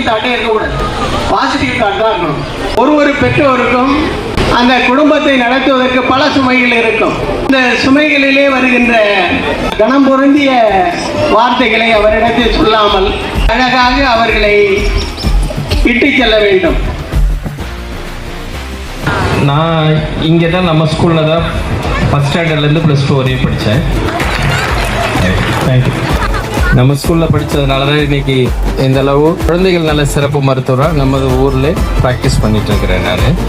தாட்டே இருக்கக்கூடாது, positive thought தான் இருக்கணும். ஒரு பெற்றோருக்கும் அந்த குடும்பத்தை நடத்துவதற்கு பல சுமைகள் இருக்கும். இந்த சுமைகளிலே வருகின்ற கணம் பொருந்திய வார்த்தைகளை அவரிடத்தில் சொல்லாமல் அழகாக அவர்களை இட்டு செல்ல வேண்டும். நான் இங்கே தான் நம்ம ஸ்கூலில் தான் ஃபஸ்ட் ஸ்டாண்டர்ட்லேருந்து +2 வரையும் படித்தேன். தேங்க்யூ. நம்ம ஸ்கூலில் படித்ததுனால தான் இன்றைக்கி இந்த அளவு குழந்தைகள் நல்ல சிறப்பு மருத்துவராக நமது ஊரில் ப்ராக்டிஸ் பண்ணிகிட்டு இருக்கிறேன் நான்.